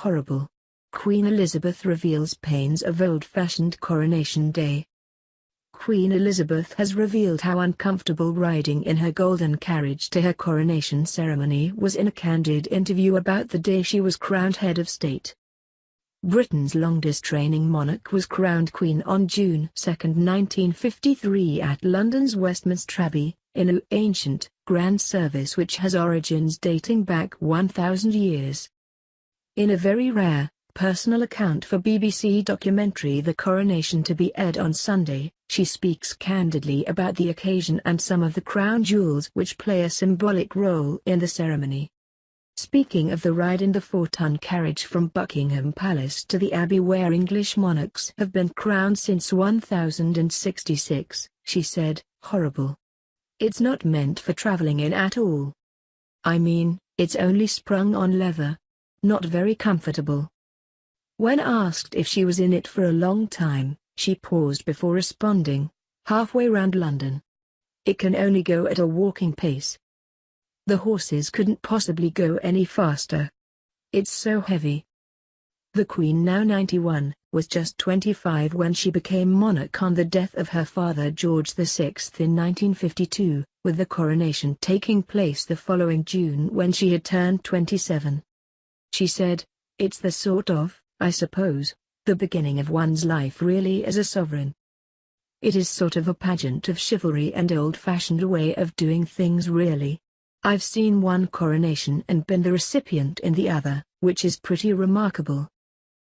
Horrible. Queen Elizabeth reveals pains of old-fashioned Coronation Day. Queen Elizabeth has revealed how uncomfortable riding in her golden carriage to her coronation ceremony was in a candid interview about the day she was crowned head of state. Britain's longest-reigning monarch was crowned queen on June 2, 1953 at London's Westminster Abbey, in an ancient, grand service which has origins dating back 1,000 years. In a very rare, personal account for BBC documentary The Coronation to be aired on Sunday, she speaks candidly about the occasion and some of the crown jewels which play a symbolic role in the ceremony. Speaking of the ride in the four-tonne carriage from Buckingham Palace to the Abbey where English monarchs have been crowned since 1066, she said, "Horrible. It's not meant for travelling in at all. I mean, it's only sprung on leather. Not very comfortable." When asked if she was in it for a long time, she paused before responding, "Halfway round London. It can only go at a walking pace. The horses couldn't possibly go any faster. It's so heavy." The Queen, now 91, was just 25 when she became monarch on the death of her father George VI in 1952, with the coronation taking place the following June when she had turned 27. She said, "It's the sort of, I suppose, the beginning of one's life really as a sovereign. It is sort of a pageant of chivalry and old-fashioned way of doing things really. I've seen one coronation and been the recipient in the other, which is pretty remarkable."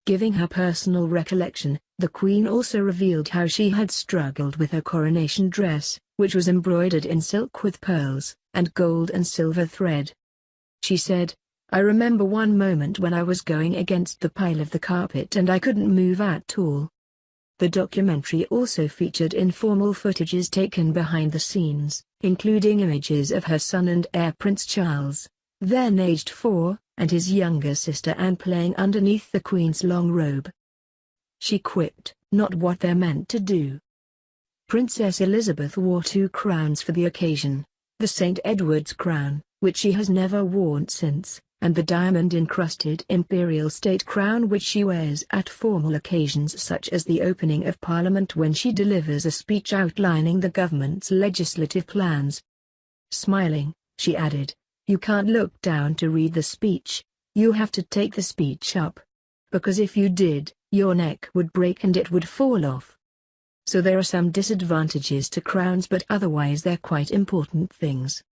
Giving her personal recollection, the Queen also revealed how she had struggled with her coronation dress, which was embroidered in silk with pearls, and gold and silver thread. She said, "I remember one moment when I was going against the pile of the carpet and I couldn't move at all." The documentary also featured informal footages taken behind the scenes, including images of her son and heir Prince Charles, then aged 4, and his younger sister Anne playing underneath the Queen's long robe. She quipped, "Not what they're meant to do." Princess Elizabeth wore 2 crowns for the occasion, the St. Edward's crown, which she has never worn since, and the diamond-encrusted imperial state crown which she wears at formal occasions such as the opening of Parliament when she delivers a speech outlining the government's legislative plans. Smiling, she added, "You can't look down to read the speech, you have to take the speech up. Because if you did, your neck would break and it would fall off. So there are some disadvantages to crowns but otherwise they're quite important things.